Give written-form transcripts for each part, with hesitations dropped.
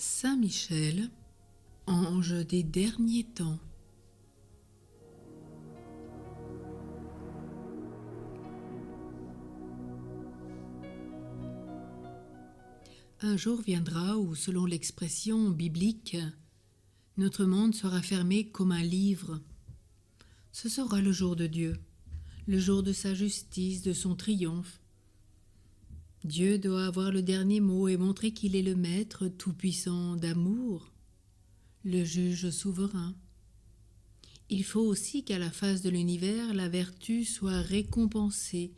Saint Michel, ange des derniers temps. Un jour viendra où, selon l'expression biblique, notre monde sera fermé comme un livre. Ce sera le jour de Dieu, le jour de sa justice, de son triomphe. Dieu doit avoir le dernier mot et montrer qu'il est le maître tout-puissant d'amour, le juge souverain. Il faut aussi qu'à la face de l'univers, la vertu soit récompensée,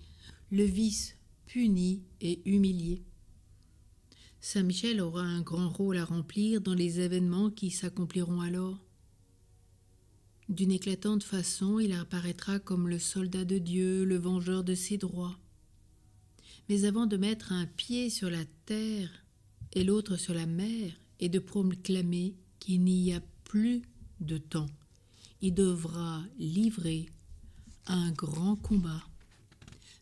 le vice puni et humilié. Saint Michel aura un grand rôle à remplir dans les événements qui s'accompliront alors. D'une éclatante façon, il apparaîtra comme le soldat de Dieu, le vengeur de ses droits. Mais avant de mettre un pied sur la terre et l'autre sur la mer et de proclamer qu'il n'y a plus de temps, il devra livrer un grand combat,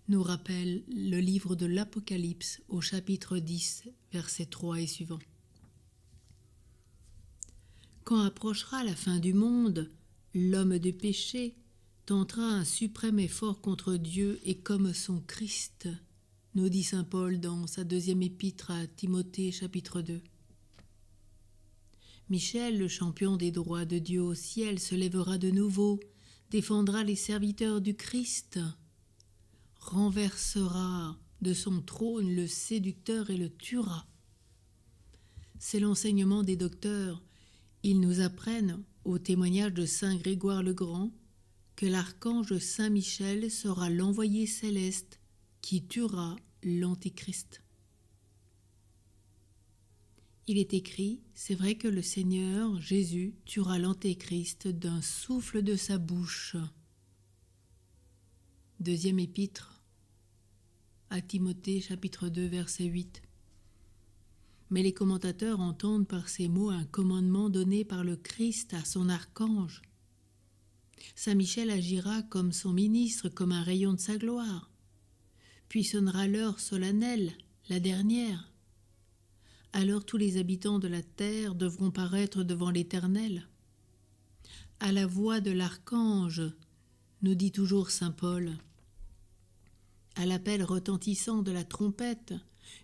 nous rappelle le livre de l'Apocalypse au chapitre 10, versets 3 et suivants. Quand approchera la fin du monde, l'homme de péché tentera un suprême effort contre Dieu et comme son Christ, nous dit saint Paul dans sa deuxième épître à Timothée, chapitre 2. Michel, le champion des droits de Dieu au ciel, se lèvera de nouveau, défendra les serviteurs du Christ, renversera de son trône le séducteur et le tuera. C'est l'enseignement des docteurs. Ils nous apprennent, au témoignage de saint Grégoire le Grand, que l'archange Saint Michel sera l'envoyé céleste qui tuera l'Antéchrist. Il est écrit, c'est vrai que le Seigneur Jésus tuera l'Antéchrist d'un souffle de sa bouche. Deuxième épître à Timothée, chapitre 2, verset 8. Mais les commentateurs entendent par ces mots un commandement donné par le Christ à son archange. Saint Michel agira comme son ministre, comme un rayon de sa gloire. Puis sonnera l'heure solennelle, la dernière. Alors tous les habitants de la terre devront paraître devant l'Éternel. À la voix de l'archange, nous dit toujours saint Paul. À l'appel retentissant de la trompette,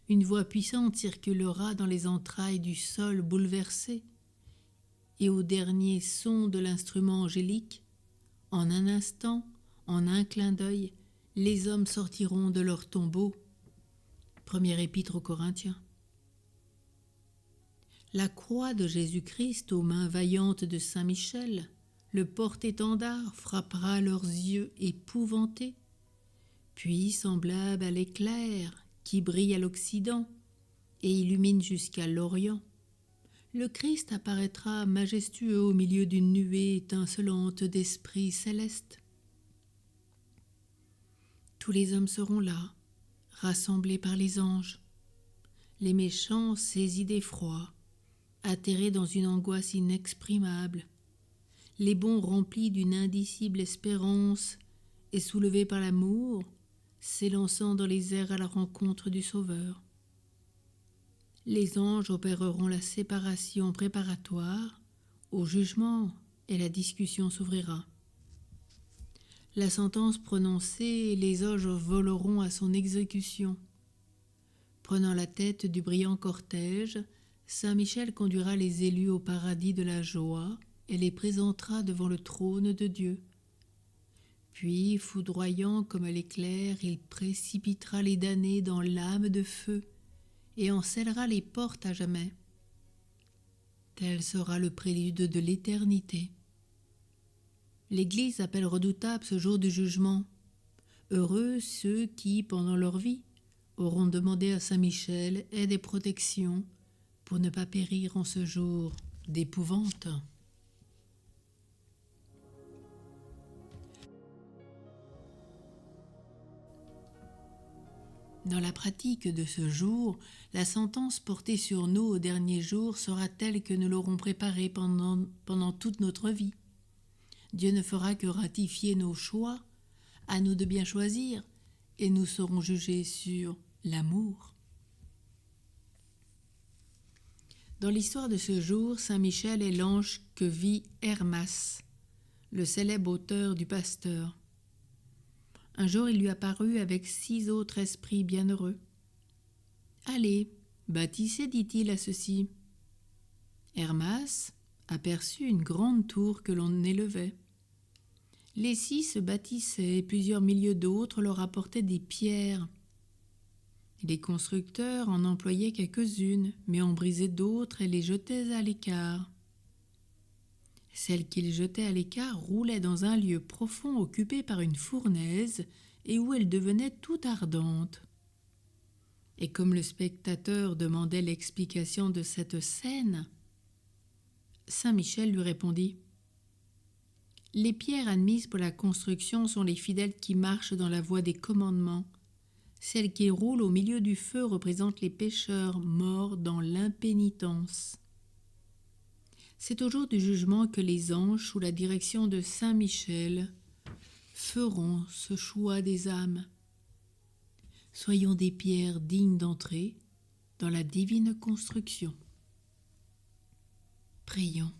une voix puissante circulera dans les entrailles du sol bouleversé, et au dernier son de l'instrument angélique, en un instant, en un clin d'œil, les hommes sortiront de leur tombeau. Première épître aux Corinthiens. La croix de Jésus-Christ aux mains vaillantes de Saint Michel, le porte-étendard, frappera leurs yeux épouvantés, puis semblable à l'éclair qui brille à l'Occident et illumine jusqu'à l'Orient, le Christ apparaîtra majestueux au milieu d'une nuée étincelante d'esprits célestes. Tous les hommes seront là, rassemblés par les anges, les méchants saisis d'effroi, atterrés dans une angoisse inexprimable, les bons remplis d'une indicible espérance et soulevés par l'amour, s'élançant dans les airs à la rencontre du Sauveur. Les anges opéreront la séparation préparatoire au jugement et la discussion s'ouvrira. La sentence prononcée, les anges voleront à son exécution. Prenant la tête du brillant cortège, Saint Michel conduira les élus au paradis de la joie et les présentera devant le trône de Dieu. Puis, foudroyant comme l'éclair, il précipitera les damnés dans l'âme de feu et en scellera les portes à jamais. Tel sera le prélude de l'éternité. L'Église appelle redoutable ce jour du jugement. Heureux ceux qui, pendant leur vie, auront demandé à Saint Michel aide et protection pour ne pas périr en ce jour d'épouvante. Dans la pratique de ce jour, la sentence portée sur nous au dernier jour sera telle que nous l'aurons préparée pendant toute notre vie. Dieu ne fera que ratifier nos choix, à nous de bien choisir, et nous serons jugés sur l'amour. Dans l'histoire de ce jour, Saint Michel est l'ange que vit Hermas, le célèbre auteur du Pasteur. Un jour, il lui apparut avec 6 autres esprits bienheureux. « Allez, bâtissez, dit-il à ceux-ci. » Hermas aperçut une grande tour que l'on élevait. Les 6 se bâtissaient et plusieurs milliers d'autres leur apportaient des pierres. Les constructeurs en employaient quelques-unes, mais en brisaient d'autres et les jetaient à l'écart. Celles qu'ils jetaient à l'écart roulaient dans un lieu profond occupé par une fournaise et où elles devenaient tout ardentes. Et comme le spectateur demandait l'explication de cette scène, Saint Michel lui répondit : « Les pierres admises pour la construction sont les fidèles qui marchent dans la voie des commandements. Celles qui roulent au milieu du feu représentent les pécheurs morts dans l'impénitence. C'est au jour du jugement que les anges, sous la direction de Saint Michel, feront ce choix des âmes. Soyons des pierres dignes d'entrer dans la divine construction. » Prions.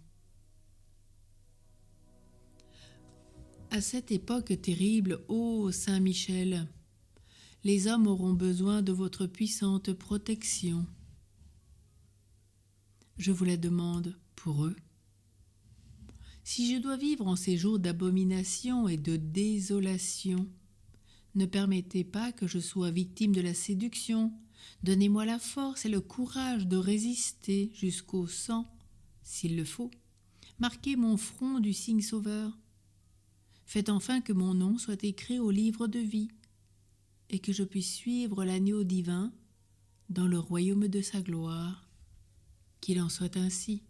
À cette époque terrible, ô Saint Michel, les hommes auront besoin de votre puissante protection. Je vous la demande pour eux. Si je dois vivre en ces jours d'abomination et de désolation, ne permettez pas que je sois victime de la séduction. Donnez-moi la force et le courage de résister jusqu'au sang, s'il le faut. Marquez mon front du signe sauveur. Faites enfin que mon nom soit écrit au livre de vie et que je puisse suivre l'agneau divin dans le royaume de sa gloire. Qu'il en soit ainsi.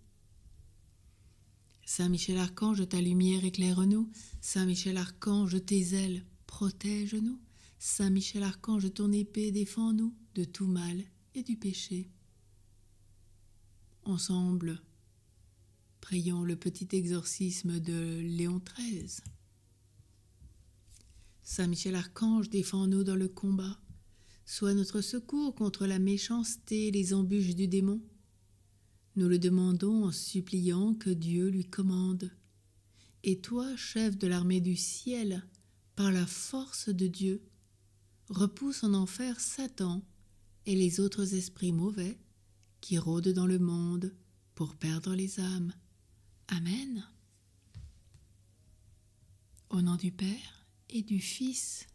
Saint Michel Archange, ta lumière éclaire-nous. Saint Michel Archange, tes ailes protège-nous. Saint Michel Archange, ton épée défends-nous de tout mal et du péché. Ensemble, prions le petit exorcisme de Léon XIII. Saint Michel Archange, défends-nous dans le combat. Sois notre secours contre la méchanceté et les embûches du démon. Nous le demandons en suppliant que Dieu lui commande. Et toi, chef de l'armée du ciel, par la force de Dieu, repousse en enfer Satan et les autres esprits mauvais qui rôdent dans le monde pour perdre les âmes. Amen. Au nom du Père et du Fils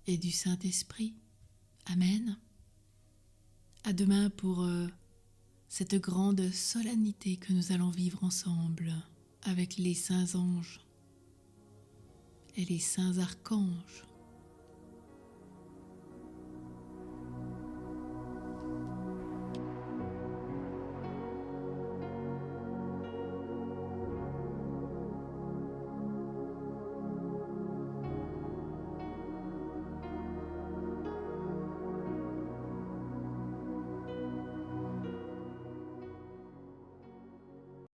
et du Saint-Esprit. Amen. À demain pour cette grande solennité que nous allons vivre ensemble avec les saints anges et les saints archanges.